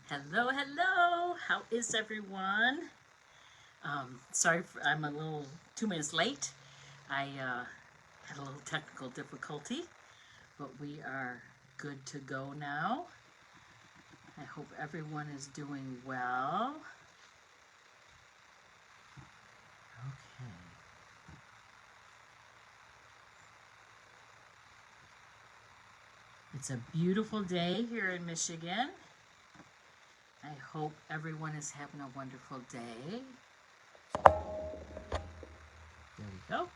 Hello, hello. How is everyone? Sorry, I'm a little 2 minutes late. I had a little technical difficulty, but we are good to go now. I hope everyone is doing well. Okay. It's a beautiful day here in Michigan. I hope everyone is having a wonderful day. There we go.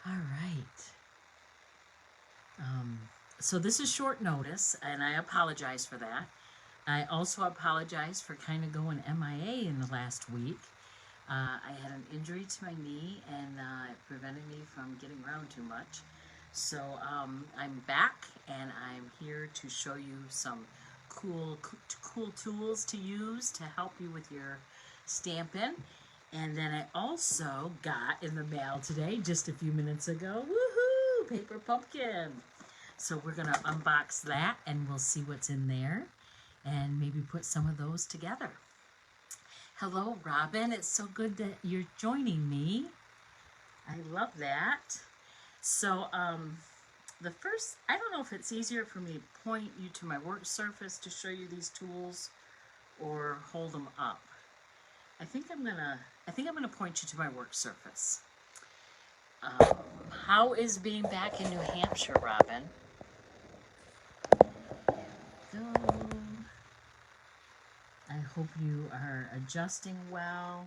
All right. So this is short notice, and I apologize for that. I also apologize for kind of going MIA in the last week. I had an injury to my knee, and it prevented me from getting around too much. So I'm back, and I'm here to show you some cool tools to use to help you with your Stampin'. And then I also got in the mail today, just a few minutes ago, woohoo, paper pumpkin. So we're gonna unbox that and we'll see what's in there and maybe put some of those together. Hello, Robin, it's so good that you're joining me. I love that. So the first, I don't know if it's easier for me to point you to my work surface to show you these tools or hold them up. I think I'm gonna point you to my work surface. How is being back in New Hampshire, Robin? There we go. I hope you are adjusting well.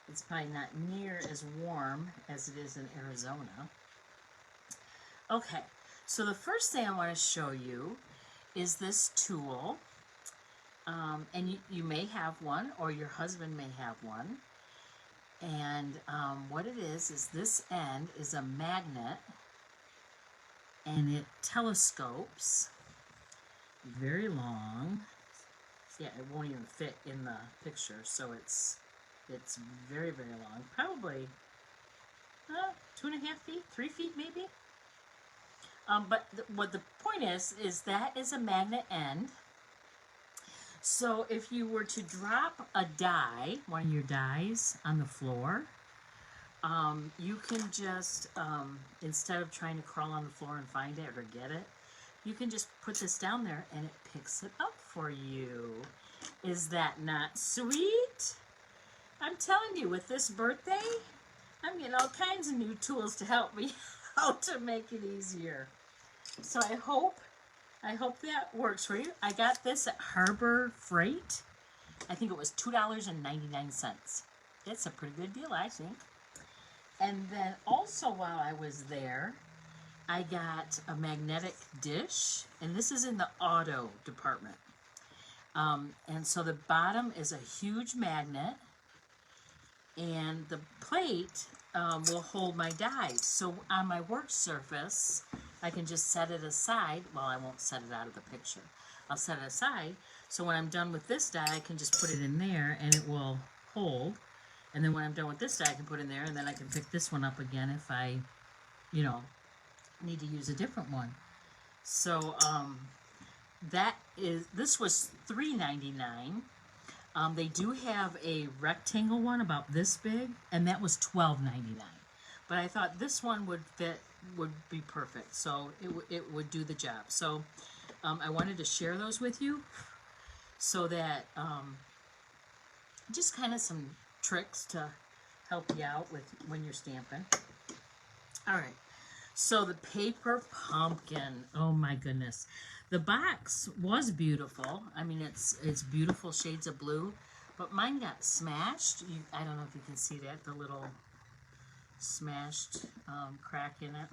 It's probably not near as warm as it is in Arizona. Okay, so the first thing I want to show you is this tool. And you may have one, or your husband may have one. And what it is this end is a magnet, and it telescopes very long. Yeah, it won't even fit in the picture, so it's very, very long. Probably 2.5 feet, 3 feet maybe. But what the point is that is a magnet end. So if you were to drop a die, one of your dies, on the floor, you can just, instead of trying to crawl on the floor and find it or get it, you can just put this down there and it picks it up for you. Is that not sweet? I'm telling you, with this birthday, I'm getting all kinds of new tools to help me out to make it easier. So I hope that works for you. I got this at Harbor Freight. I think it was $2.99. It's a pretty good deal, I think. And then also while I was there, I got a magnetic dish, and this is in the auto department. And so the bottom is a huge magnet, and the plate will hold my dies. So on my work surface, I can just set it aside. Well, I won't set it out of the picture. I'll set it aside. So when I'm done with this die, I can just put it in there and it will hold. And then when I'm done with this die, I can put it in there, and then I can pick this one up again if I, need to use a different one. So this was $3.99. They do have a rectangle one about this big, and that was $12.99. But I thought this one would be perfect, so it would do the job. So I wanted to share those with you, so that just kind of some tricks to help you out with when you're stamping. All right, so the paper pumpkin. Oh my goodness, the box was beautiful. I mean, it's beautiful shades of blue, but mine got smashed. I don't know if you can see that, the little smashed crack in it,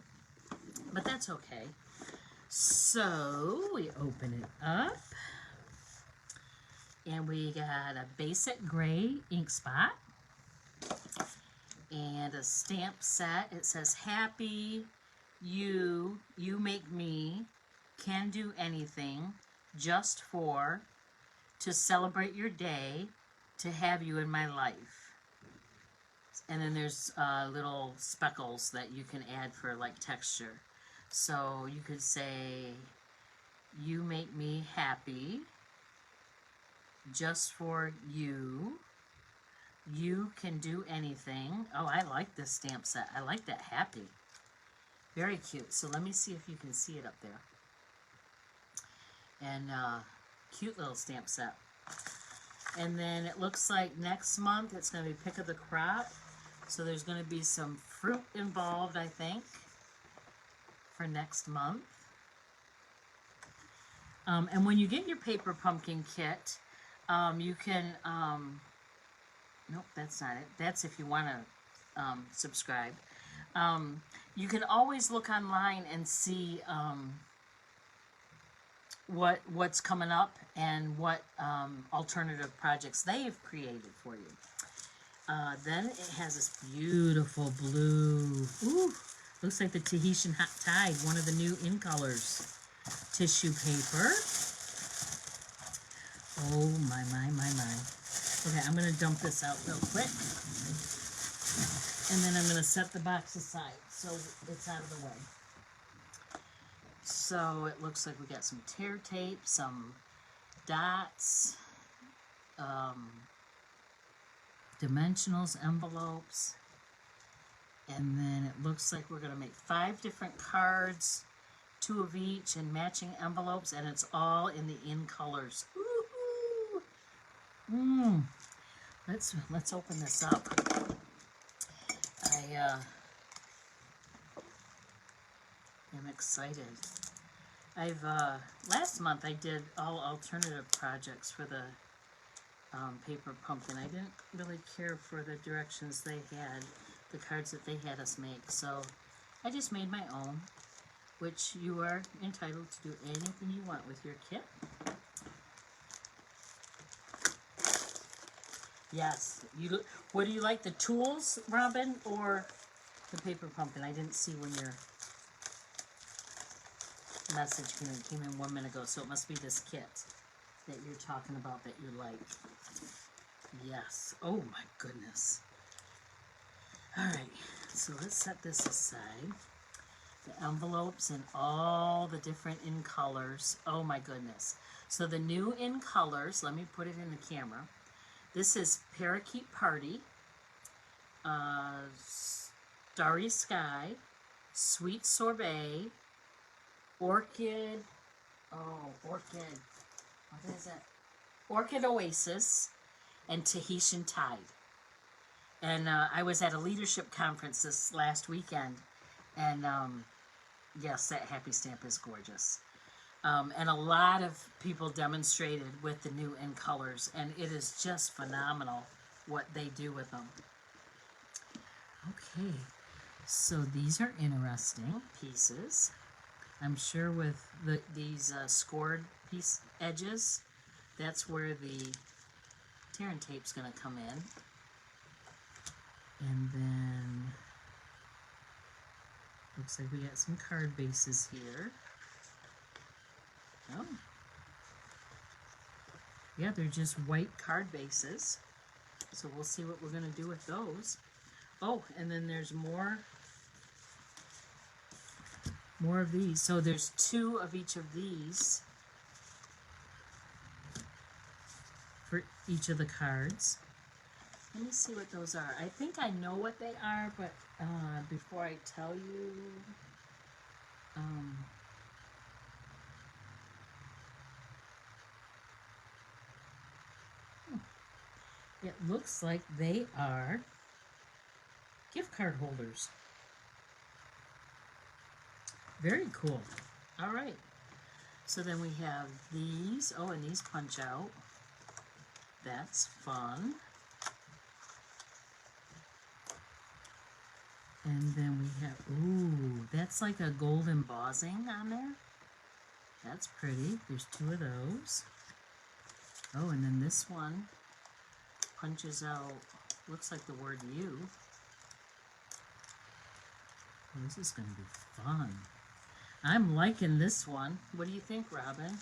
but that's okay. So we open it up, and we got a basic gray ink spot and a stamp set. It says, happy you make me, can do anything, just for, to celebrate your day, to have you in my life. And then there's little speckles that you can add for like texture. So you could say, you make me happy, just for you. You can do anything. Oh, I like this stamp set. I like that happy. Very cute. So let me see if you can see it up there. And cute little stamp set. And then it looks like next month it's going to be pick of the crop. So there's going to be some fruit involved, I think, for next month. And when you get your paper pumpkin kit, you can, nope, that's not it. That's if you want to subscribe. You can always look online and see what's coming up and what alternative projects they've created for you. Then it has this beautiful blue, ooh, looks like the Tahitian Hot Tide, one of the new in colors. Tissue paper. Oh my. Okay, I'm going to dump this out real quick. And then I'm going to set the box aside so it's out of the way. So it looks like we got some tear tape, some dots, dimensionals, envelopes, and then it looks like we're going to make 5 different cards, 2 of each, and matching envelopes, and it's all in the in colors. Woohoo! Let's open this up. I'm excited. Last month I did all alternative projects for the paper pumpkin. I didn't really care for the directions they had, the cards that they had us make, so I just made my own, which you are entitled to do anything you want with your kit. Yes. What do you like, the tools, Robin, or the paper pumpkin? I didn't see when your message came in 1 minute ago, so it must be this kit that you're talking about that you like. Yes. Oh my goodness. Alright, so let's set this aside. The envelopes and all the different in colors. Oh my goodness. So the new in colors, let me put it in the camera. This is Parakeet Party, Starry Sky, Sweet Sorbet, Orchid, what is it? Orchid Oasis, and Tahitian Tide. And I was at a leadership conference this last weekend, and yes, that happy stamp is gorgeous. And a lot of people demonstrated with the new in colors, and it is just phenomenal what they do with them. Okay, so these are interesting pieces. I'm sure with these scored piece edges, that's where the tear and tape's going to come in. And then looks like we got some card bases here. Oh. Yeah, they're just white card bases. So we'll see what we're going to do with those. Oh, and then there's more of these. So there's 2 of each of these for each of the cards. Let me see what those are. I think I know what they are, but before I tell you, it looks like they are gift card holders. Very cool. All right. So then we have these. Oh, and these punch out. That's fun. And then we have, ooh, that's like a gold embossing on there. That's pretty. There's 2 of those. Oh, and then this one punches out, looks like the word you. Oh, this is going to be fun. I'm liking this one. What do you think, Robin?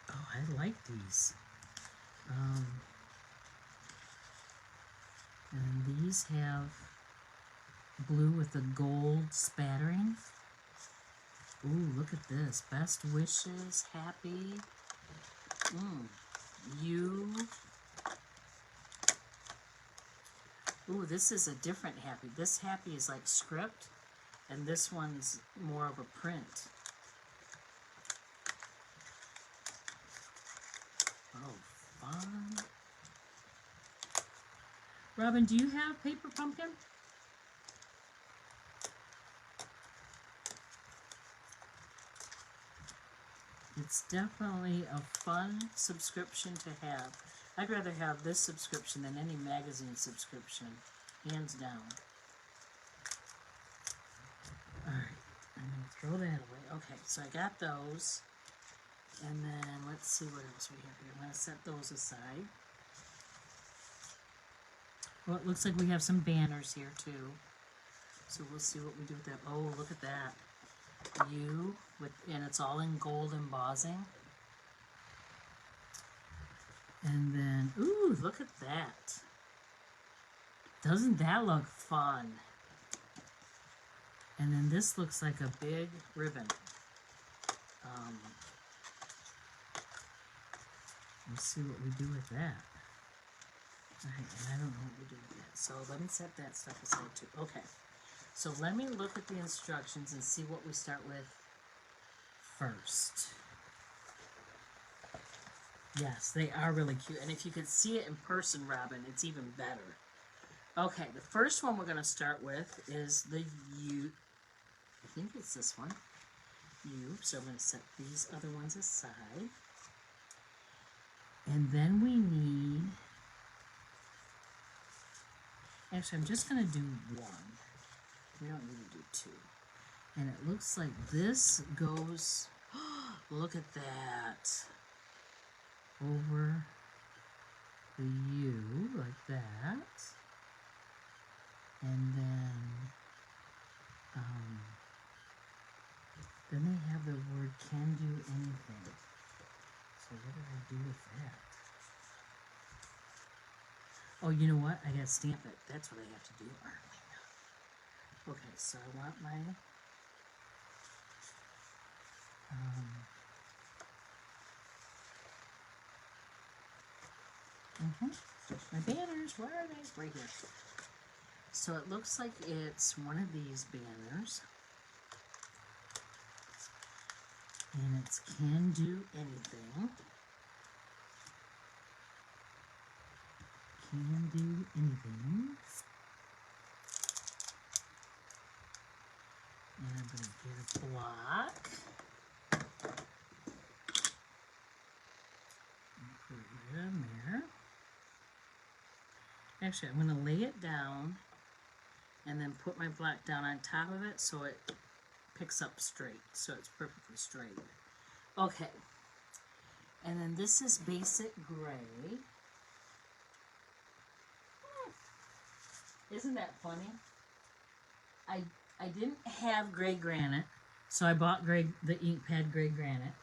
Oh, I like these. And these have blue with the gold spattering. Ooh, look at this. Best wishes, happy. You. Ooh, this is a different happy. This happy is like script, and this one's more of a print. Oh, fun. Robin, do you have paper pumpkin? It's definitely a fun subscription to have. I'd rather have this subscription than any magazine subscription, hands down. Alright, I'm going to throw that away. Okay, so I got those. And then let's see what else we have here. I'm going to set those aside. Well, it looks like we have some banners here too. So we'll see what we do with that. Oh, look at that. You, and it's all in gold embossing. And then, ooh, look at that. Doesn't that look fun? And then this looks like a big ribbon. We'll see what we do with that. Alright, and I don't know what we do with that. So let me set that stuff aside too. Okay. So let me look at the instructions and see what we start with first. Yes, they are really cute. And if you could see it in person, Robin, it's even better. Okay, the first one we're going to start with is the U. I think it's this one. U. So I'm going to set these other ones aside. And then we need... Actually, I'm just going to do one. We don't need to do two. And it looks like this goes... Look at that. Over the U, like that. And then they have the word can do anything. So what did I do with that? Oh, you know what? I gotta stamp it. That's what I have to do. Arlena. Okay, so I want my my banners. Where are they? Right here. So it looks like it's one of these banners. And it's can do anything. Can do anything. And I'm going to get a block. And put it right on there. Actually, I'm going to lay it down and then put my block down on top of it so it picks up straight, so it's perfectly straight. Okay, and then this is basic gray. Isn't that funny? I didn't have gray granite, so I bought the ink pad gray granite.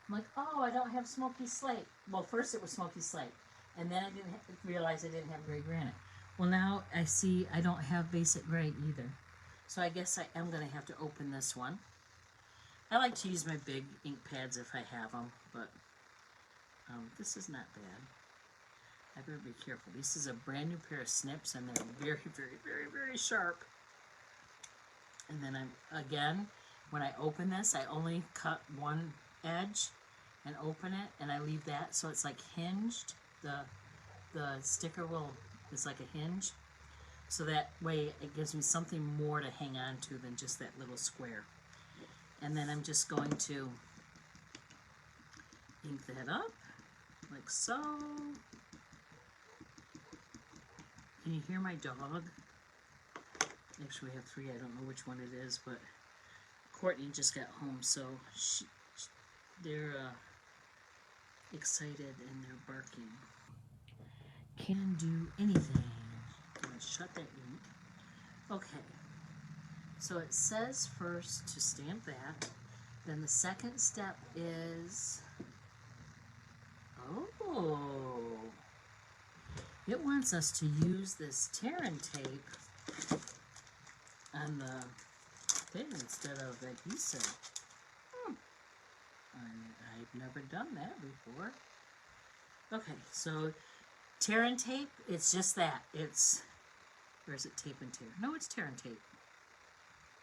I'm like, oh, I don't have smoky slate. Well, first it was smoky slate, and then I didn't realize I didn't have gray granite. Well, now I see I don't have basic gray either. So I guess I am going to have to open this one. I like to use my big ink pads if I have them, but this is not bad. I better be careful. This is a brand new pair of snips, and they're very, very, very, very sharp. And then again, when I open this, I only cut one edge and open it, and I leave that so it's like hinged. The sticker is like a hinge, so that way it gives me something more to hang on to than just that little square. And then I'm just going to ink that up like so. Can you hear my dog? Actually, we have three. I don't know which one it is, but Courtney just got home, so they're excited and they're barking. Can do anything. I'm going to shut that ink. Okay. So it says first to stamp that. Then the second step is... Oh! It wants us to use this tear and tape on the thing instead of adhesive. I've never done that before. Okay, so tear and tape, it's just that. It's, or is it tape and tear? No, it's tear and tape.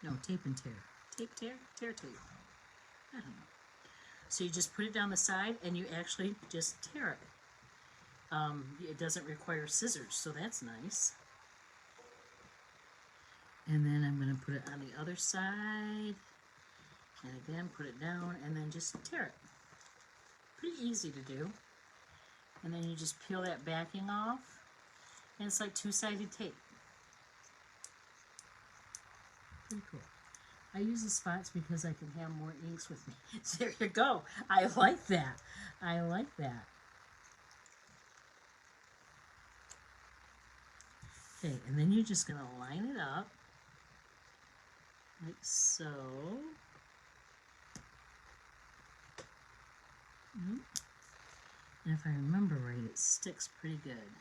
No, tape and tear. Tape, tear, tear, tape. I don't know. So you just put it down the side and you actually just tear it. It doesn't require scissors, so that's nice. And then I'm going to put it on the other side. And again, put it down and then just tear it. Pretty easy to do. And then you just peel that backing off. And it's like two-sided tape. Pretty cool. I use the spots because I can have more inks with me. So there you go. I like that. I like that. Okay, and then you're just going to line it up. Like so. And if I remember right, it sticks pretty good.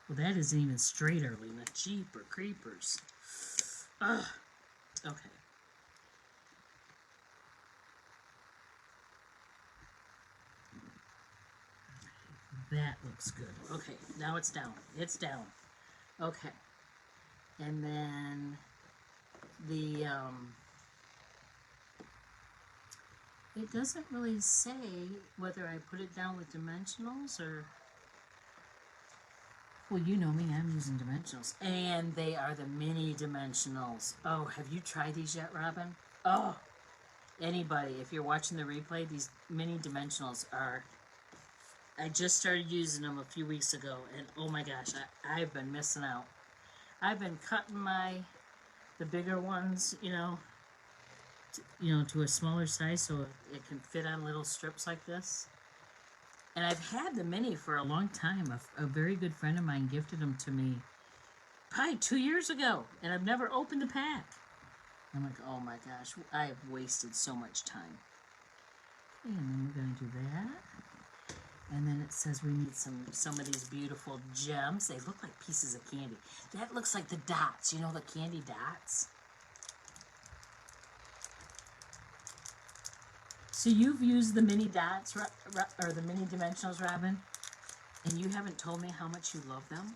Well, that isn't even straight, Arlena. Jeep or creepers. Ugh. Okay. That looks good. Okay, now it's down. It's down. Okay. And then the, it doesn't really say whether I put it down with dimensionals or, well, you know me, I'm using dimensionals. And they are the mini dimensionals. Oh, have you tried these yet, Robin? Oh, anybody, if you're watching the replay, these mini dimensionals are, I just started using them a few weeks ago, and oh my gosh, I've been missing out. I've been cutting the bigger ones, to a smaller size so it can fit on little strips like this. And I've had the mini for a long time. A very good friend of mine gifted them to me probably 2 years ago, and I've never opened the pack. I'm like, oh my gosh, I have wasted so much time. Okay, and then we're going to do that. And then it says we need some of these beautiful gems. They look like pieces of candy. That looks like the dots, the candy dots. So you've used the mini dots, or the mini dimensionals, Robin, and you haven't told me how much you love them?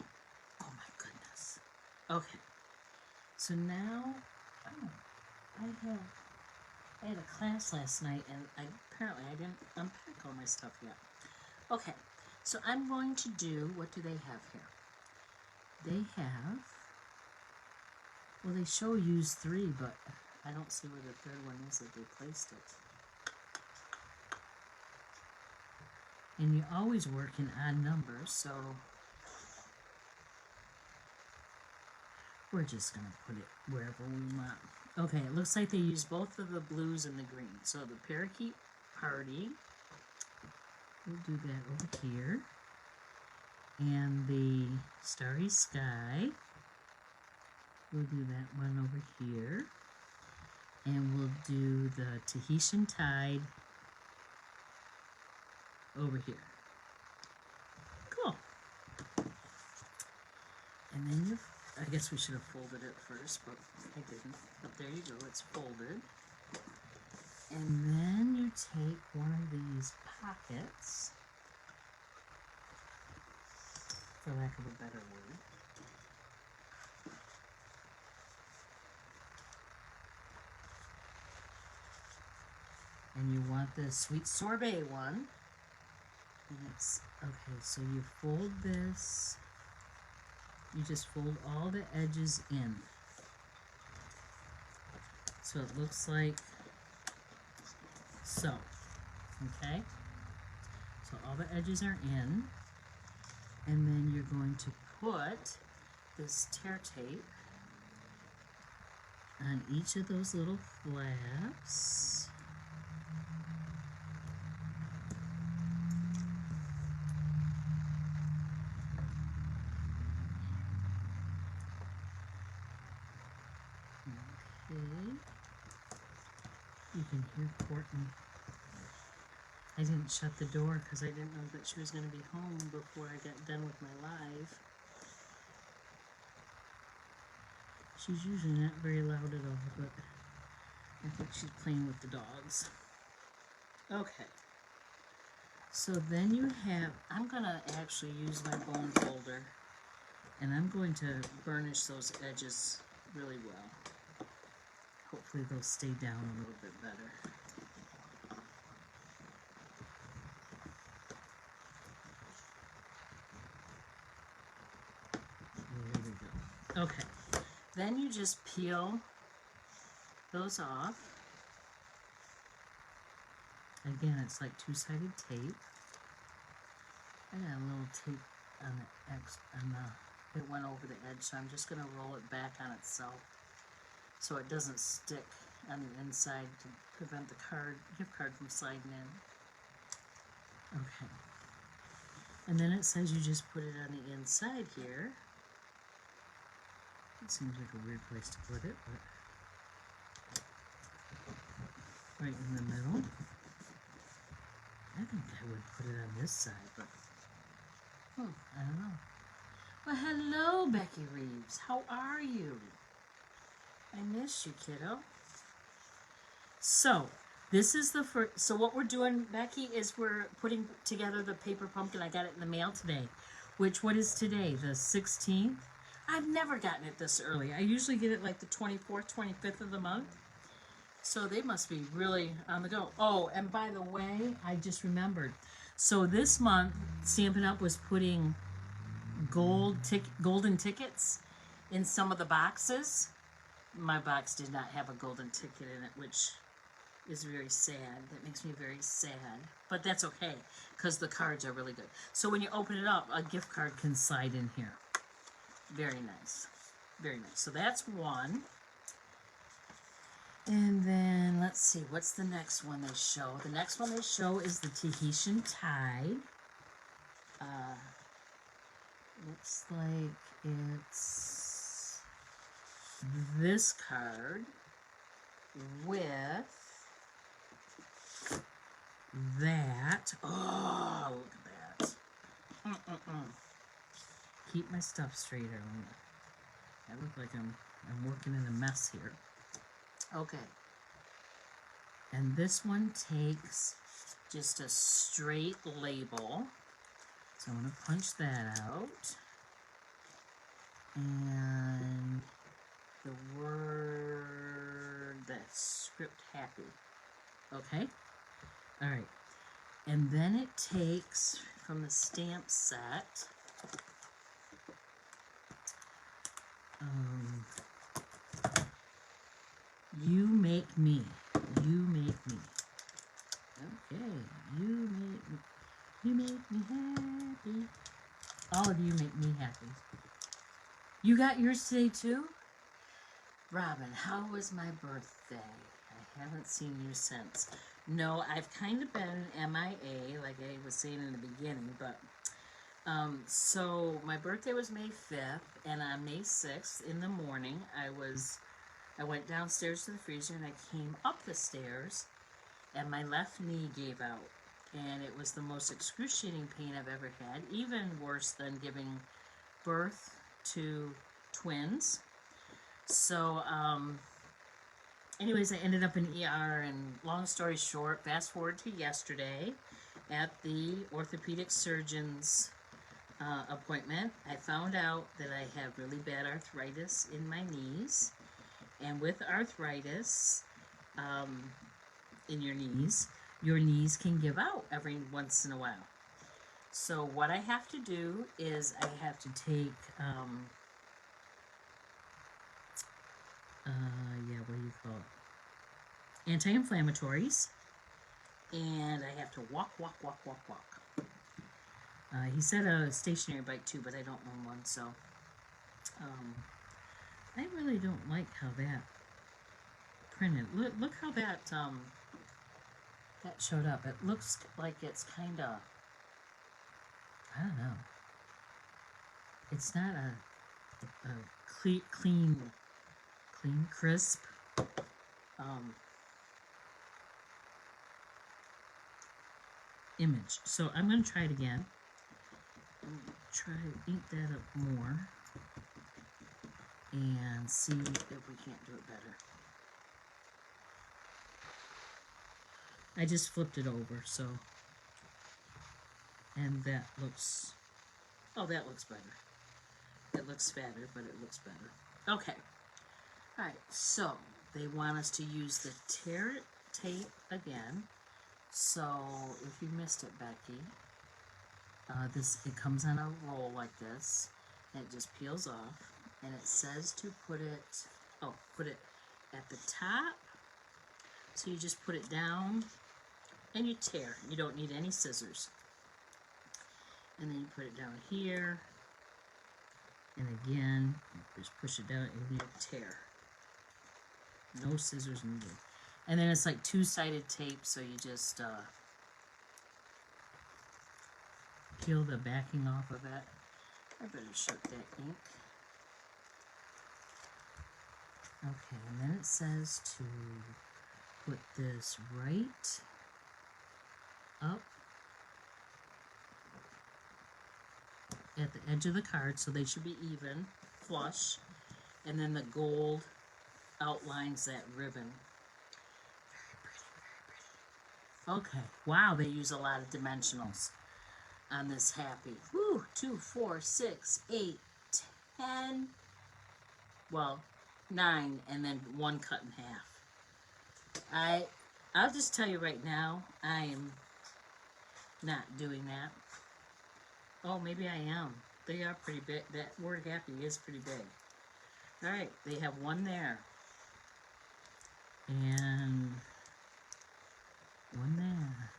Oh my goodness. Okay. So now, I had a class last night, and apparently I didn't unpack all my stuff yet. Okay, so I'm going to do, what do they have here? They have, well, they show use 3, but I don't see where the third one is that they placed it. And you always work in odd numbers, so we're just going to put it wherever we want. Okay, it looks like they use both of the blues and the green. So the Parakeet Party, we'll do that over here. And the Starry Sky, we'll do that one over here. And we'll do the Tahitian Tide over here. Cool. And then I guess we should have folded it first, but I didn't. But there you go, it's folded. And then you take one of these pockets, for lack of a better word. And you want the sweet sorbet one. And it's, okay, so you fold this, you just fold all the edges in. So it looks like so, okay? So all the edges are in, and then you're going to put this tear tape on each of those little flaps. Okay. You can hear Courtney. I didn't shut the door because I didn't know that she was going to be home before I got done with my live. She's usually not very loud at all, but I think she's playing with the dogs. Okay. So then you have, I'm going to actually use my bone folder, and I'm going to burnish those edges really well. Hopefully they'll stay down a little bit better. There we go. Okay. Then you just peel those off. Again, it's like two-sided tape. I got a little tape on the X, it went over the edge, so I'm just going to roll it back on itself so it doesn't stick on the inside to prevent the gift card from sliding in. Okay. And then it says you just put it on the inside here. It seems like a weird place to put it, but right in the middle. I think I would put it on this side, but I don't know. Well, hello, Becky Reeves. How are you? I missed you, kiddo. So, this is the first. So what we're doing, Becky, is we're putting together the paper pumpkin. I got it in the mail today. What is today? The 16th? I've never gotten it this early. I usually get it like the 24th, 25th of the month. So they must be really on the go. Oh, and by the way, I just remembered. So this month, Stampin'Up was putting golden tickets in some of the boxes. My box did not have a golden ticket in it, which is very sad. That makes me very sad. But that's okay, because the cards are really good. So when you open it up, a gift card can slide in here. Very nice. Very nice. So that's one. And then, let's see, what's the next one they show? The next one they show is the Tahitian Tide. Looks like it's this card with that. Oh, look at that. Keep my stuff straight, Arlena. I look like I'm working in a mess here. Okay. And this one takes just a straight label. So I'm going to punch that out. And the word, that script happy. Okay? All right. And then it takes from the stamp set. You make me. You make me. Okay. You make me happy. All of you make me happy. You got yours today too? Robin, how was my birthday? I haven't seen you since. No, I've kind of been MIA, like I was saying in the beginning, but so my birthday was May 5th, and on May 6th in the morning, I went downstairs to the freezer, and I came up the stairs, and my left knee gave out, and it was the most excruciating pain I've ever had, even worse than giving birth to twins. So, anyways, I ended up in ER, and long story short, fast forward to yesterday, at the orthopedic surgeon's appointment, I found out that I have really bad arthritis in my knees. And with arthritis in your knees can give out every once in a while. So what I have to do is I have to take, what do you call it? Anti-inflammatories. And I have to walk. He said a stationary bike too, but I don't own one, so I really don't like how that printed. Look how that that showed up. It looks like it's kind of, I don't know. It's not a clean, crisp. image. So I'm going to try it again. Try to ink that up more and see if we can't do it better. I just flipped it over, so, and that looks, oh, that looks better. It looks fatter, but it looks better. Okay. All right, so they want us to use the tear it tape again. So if you missed it, Becky, it comes on a roll like this, and it just peels off, and it says to put it at the top. So you just put it down, and you tear. You don't need any scissors. And then you put it down here, and again, you just push it down, and you tear. No scissors needed. And then it's like two-sided tape, so you just peel the backing off of it. I better shut that ink. Okay, and then it says to put this right up at the edge of the card, so they should be even, flush, and then the gold outlines that ribbon. Very pretty, very pretty. Okay, wow, they use a lot of dimensionals on this happy. Woo, 2, 4, 6, 8, 10, well, 9, and then 1 cut in half. I'll just tell you right now, I am not doing that. Oh, maybe I am. They are pretty big. That word happy is pretty big. All right, they have 1 there. And 1 there.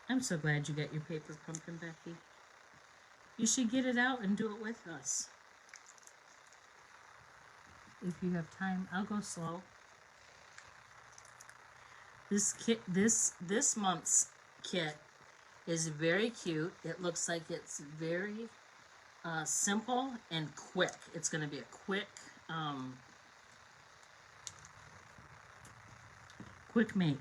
I'm so glad you got your paper pumpkin, Becky. You should get it out and do it with us. If you have time, I'll go slow. This kit, this month's kit is very cute. It looks like it's very simple and quick. It's going to be a quick make.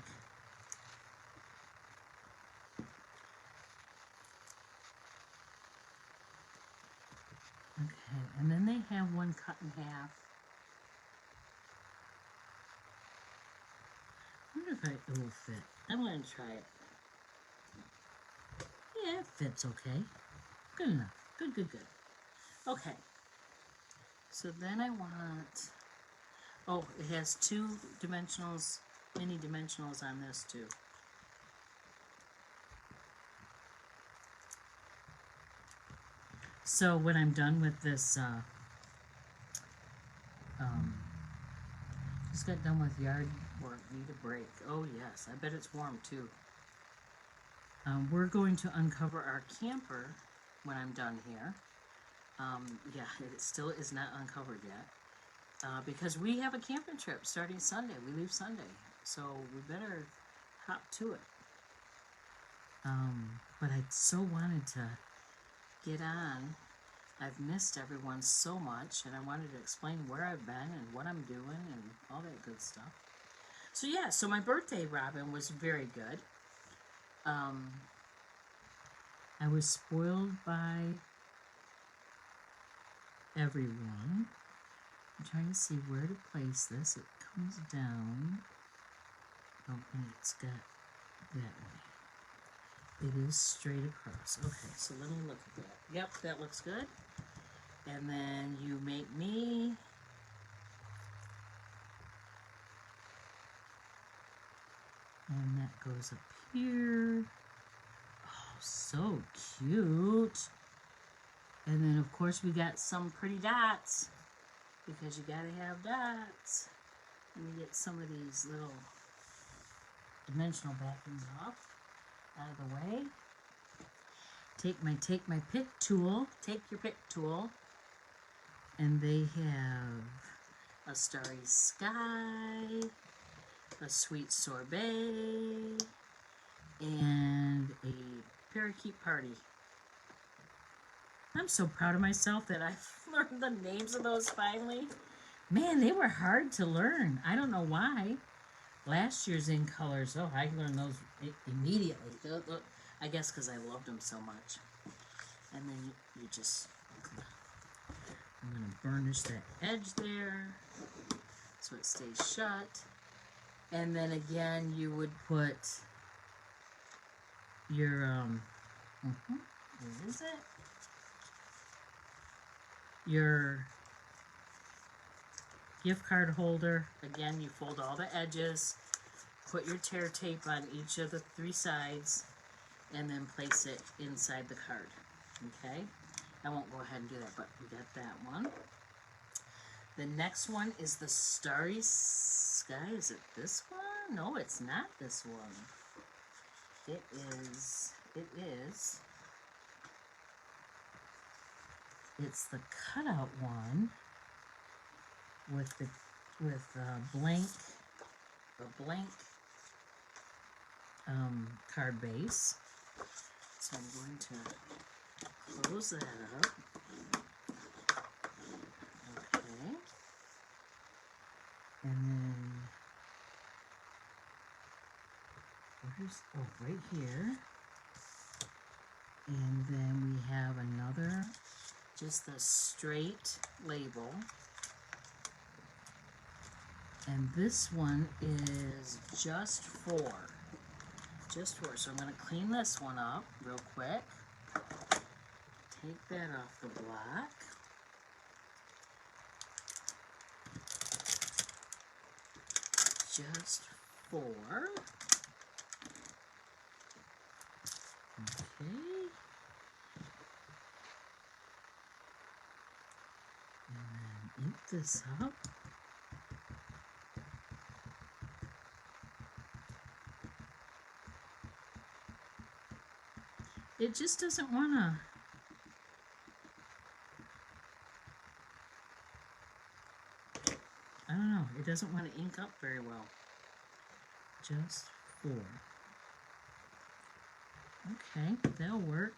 Okay, and then they have 1 cut in half. I wonder if it will fit. I'm going to try it. Yeah, it fits okay. Good enough. Good, good, good. Okay. So then I want... Oh, it has 2 dimensionals, mini dimensionals on this too. So when I'm done with this, just got done with yard work, need a break. Oh yes, I bet it's warm too. We're going to uncover our camper when I'm done here. Yeah, it still is not uncovered yet. Because we have a camping trip starting Sunday. We leave Sunday. So we better hop to it. But I so wanted to get on. I've missed everyone so much, and I wanted to explain where I've been and what I'm doing and all that good stuff. So yeah, so my birthday, Robin, was very good. I was spoiled by everyone. I'm trying to see where to place this. It comes down. Oh, and it's got that way. It is straight across. Okay, so let me look at that. Yep, that looks good. And then you make me and that goes up here. Oh, so cute. And then of course we got some pretty dots because you gotta have dots. Let me get some of these little dimensional backings off out of the way. Take my pick tool. Take your pick tool. And they have a starry sky, a sweet sorbet, and a parakeet party. I'm so proud of myself that I've learned the names of those finally. Man, they were hard to learn. I don't know why. Last year's in colors, oh, I learned those immediately. I guess because I loved them so much. And then you just, I'm going to burnish that edge there so it stays shut. And then again, you would put your, where is it? Your gift card holder. Again, you fold all the edges, put your tear tape on each of the 3 sides, and then place it inside the card. Okay? I won't go ahead and do that, but we got that one. The next one is the Starry Sky. Is it this one? No, it's not this one. It is. It's the cutout one with a blank card base. So I'm going to close that up. Okay. And then right here. And then we have another, just a straight label. And this one is just for. So I'm going to clean this one up real quick. Take that off the block. Just for. Okay. And then ink this up. It just doesn't want to. I don't know. It doesn't want to ink up very well. Just for. Okay, that'll work.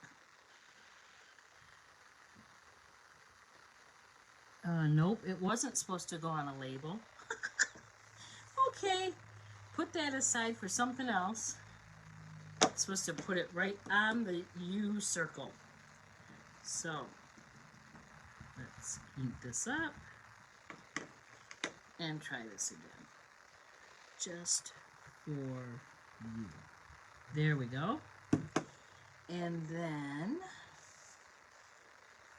Nope, it wasn't supposed to go on a label. Okay, put that aside for something else. It's supposed to put it right on the U circle. So, let's ink this up and try this again. Just for you. There we go. And then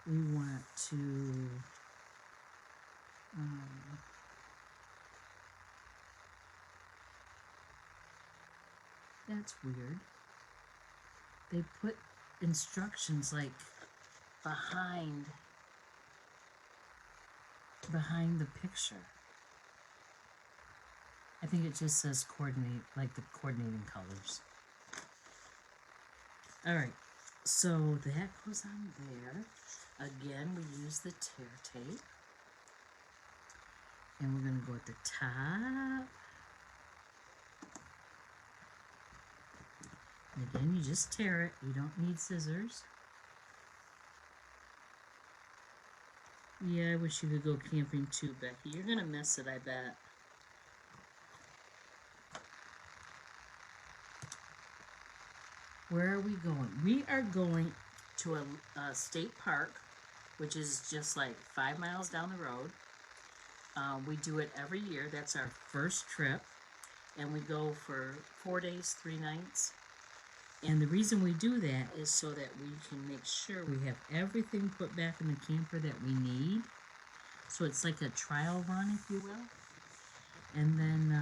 we want to that's weird. They put instructions like behind the picture. I think it just says coordinate, like the coordinating colors. Alright, so that goes on there. Again, we use the tear tape. And we're going to go at the top. And again, you just tear it. You don't need scissors. Yeah, I wish you could go camping too, Becky. You're going to miss it, I bet. Where are we going? We are going to a state park, which is just like 5 miles down the road. We do it every year. That's our first trip. And we go for 4 days, 3 nights. And the reason we do that is so that we can make sure we have everything put back in the camper that we need. So it's like a trial run, if you will. And then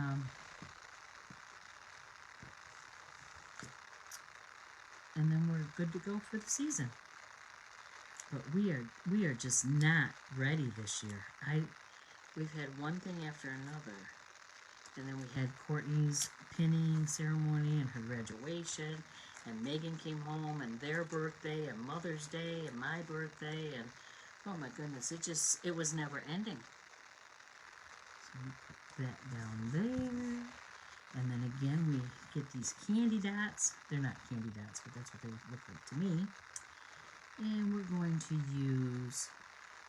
we're good to go for the season. But we are just not ready this year. We've had one thing after another. And then we had Courtney's pinning ceremony and her graduation. And Megan came home and their birthday and Mother's Day and my birthday. And oh my goodness, it was never ending. So we put that down there. And then again, we get these candy dots. They're not candy dots, but that's what they look like to me. And we're going to use,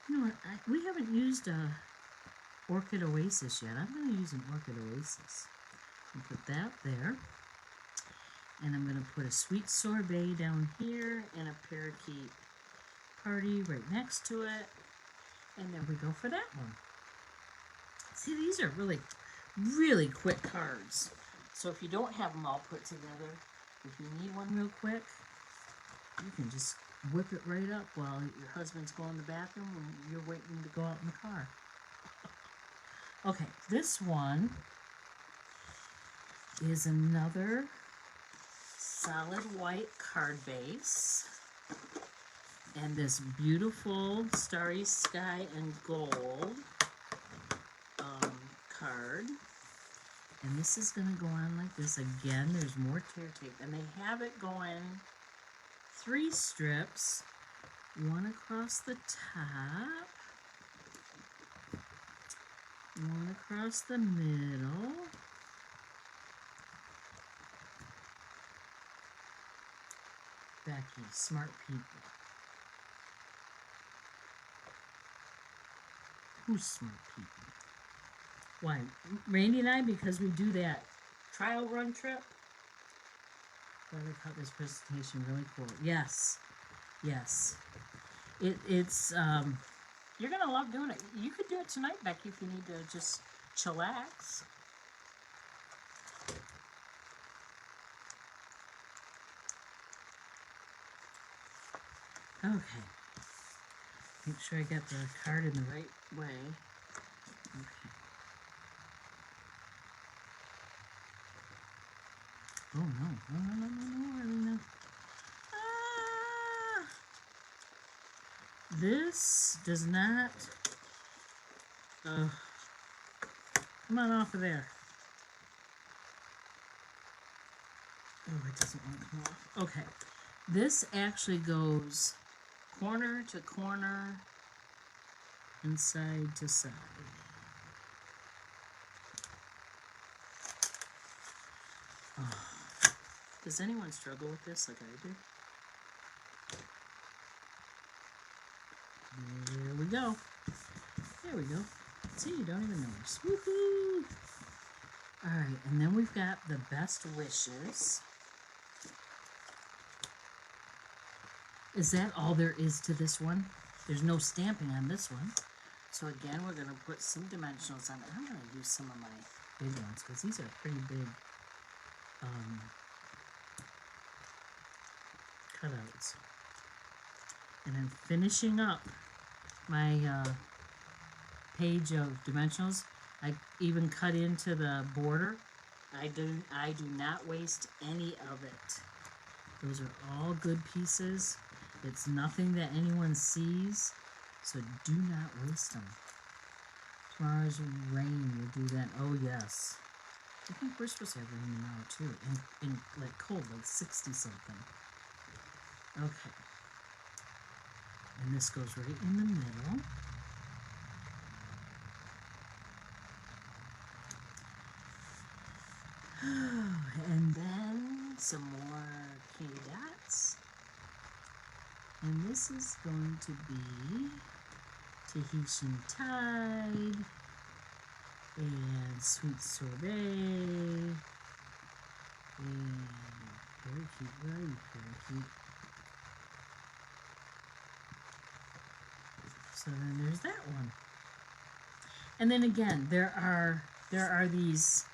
you know what, we haven't used a Orchid Oasis yet. I'm going to use an Orchid Oasis. I'll put that there. And I'm going to put a sweet sorbet down here and a parakeet party right next to it. And there we go for that one. See, these are really, really quick cards. So if you don't have them all put together, if you need one real quick, you can just whip it right up while your husband's going to the bathroom and you're waiting to go out in the car. Okay, this one is another solid white card base. And this beautiful Starry Sky and Gold card. And this is going to go on like this. Again, there's more tear tape. And they have it going 3 strips. One across the top. One across the middle. Becky, smart people. Who's smart people? Why? Randy and I, because we do that trial run trip. But I thought this presentation really cool. Yes. Yes. It's you're gonna love doing it. You could do it tonight, Becky, if you need to just chillax. Okay. Make sure I get the card in the right way. Okay. Oh no, Arlena. Ah! This does not. Come on off of there. Oh, it doesn't want to come off. Okay. This actually goes corner to corner and side to side. Oh. Does anyone struggle with this like I do? There we go. There we go. See, you don't even notice. Woohoo! Alright, and then we've got the best wishes. Is that all there is to this one? There's no stamping on this one. So again, we're going to put some dimensionals on it. I'm going to use some of my big ones because these are pretty big cutouts. And I'm finishing up my page of dimensionals. I even cut into the border. I do not waste any of it. Those are all good pieces. It's nothing that anyone sees, so do not waste them. Tomorrow's rain will do that. Oh yes. I think we're supposed to have rain tomorrow too. And like cold, like 60 something. Okay. And this goes right in the middle. And then some more candy dots. And this is going to be Tahitian Tide and Sweet Sorbet and Parakeet. Where are you, Parakeet? So then there's that one. And then again, there are these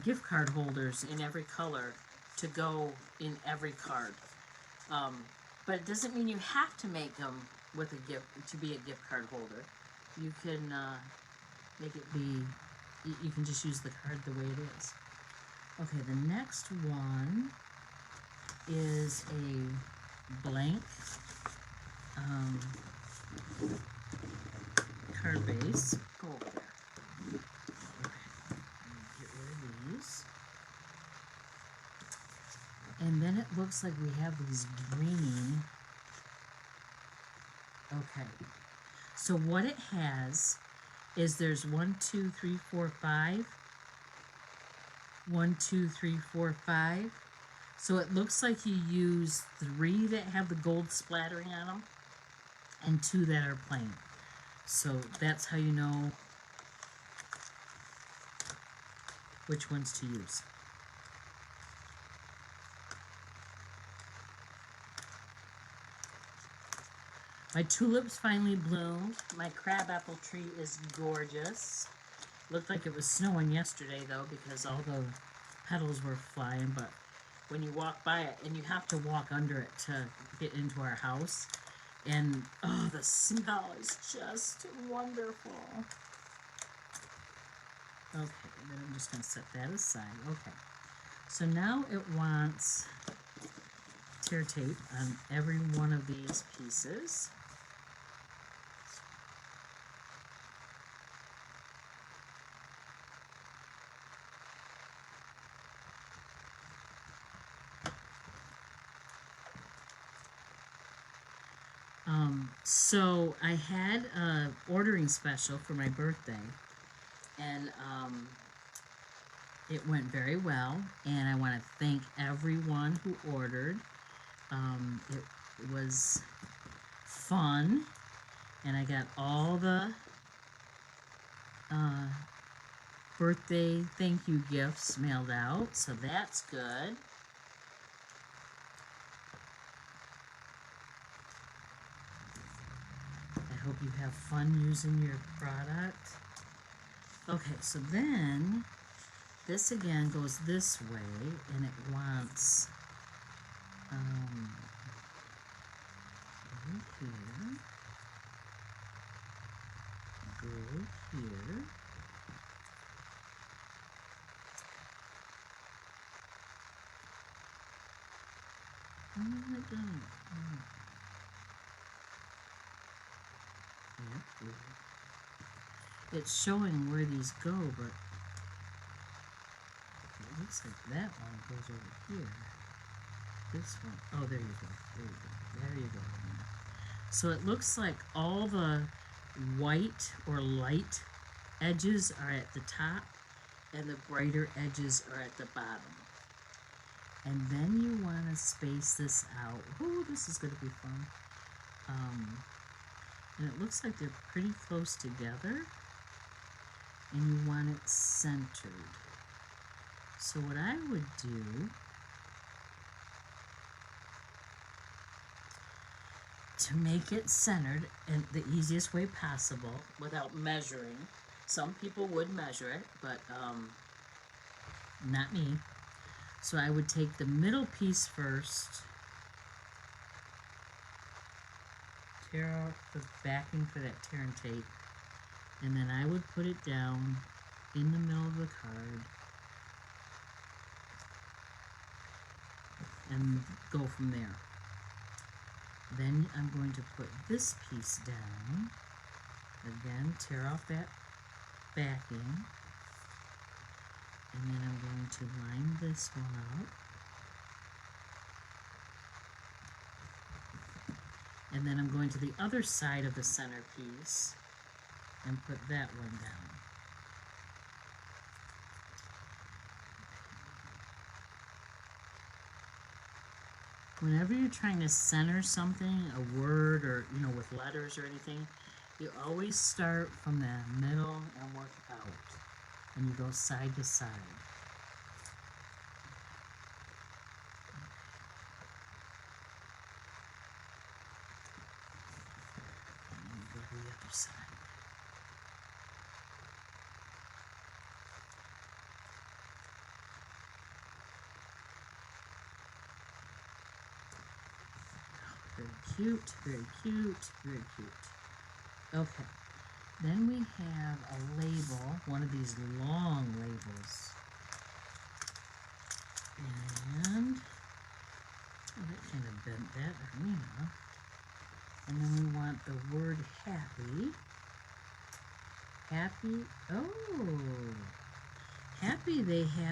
gift card holders in every color to go in every card. But it doesn't mean you have to make them with a gift to be a gift card holder. You can make it be. You can just use the card the way it is. Okay, the next one is a blank card base. Go over there. Okay, get rid of these. And then it looks like we have these green. Okay. So what it has is there's 1, 2, 3, 4, 5. 1, 2, 3, 4, 5. So it looks like you use 3 that have the gold splattering on them and 2 that are plain. So that's how you know which ones to use. My tulips finally bloomed. My crabapple tree is gorgeous. Looked like it was snowing yesterday though because all the petals were flying, but when you walk by it, and you have to walk under it to get into our house, and oh, the smell is just wonderful. Okay, then I'm just going to set that aside. Okay, so now it wants tear tape on every one of these pieces. So I had a ordering special for my birthday, and it went very well, and I want to thank everyone who ordered. It was fun, and I got all the birthday thank you gifts mailed out, so that's good. I hope you have fun using your product. Okay, so then this again goes this way, and it wants go here, it's showing where these go, but it looks like that one goes over here. This one, oh, there you go, there you go, there you go. So it looks like all the white or light edges are at the top, and the brighter edges are at the bottom. And then you want to space this out. Oh, this is going to be fun. And it looks like they're pretty close together, and you want it centered. So what I would do to make it centered in the easiest way possible without measuring, some people would measure it, but not me. So I would take the middle piece first, tear off the backing for that tear and tape, and then I would put it down in the middle of the card and go from there. Then I'm going to put this piece down, again tear off that backing, and then I'm going to line this one up, and then I'm going to the other side of the centerpiece and put that one down. Whenever you're trying to center something, a word, or with letters or anything, you always start from the middle and work out, and you go side to side. And go to the other side. Very cute, very cute, very cute. Okay, then we have a label, one of these long labels. And, oh, that kind of bent that, Arlena. And then we want the word happy. Happy, oh, happy they have.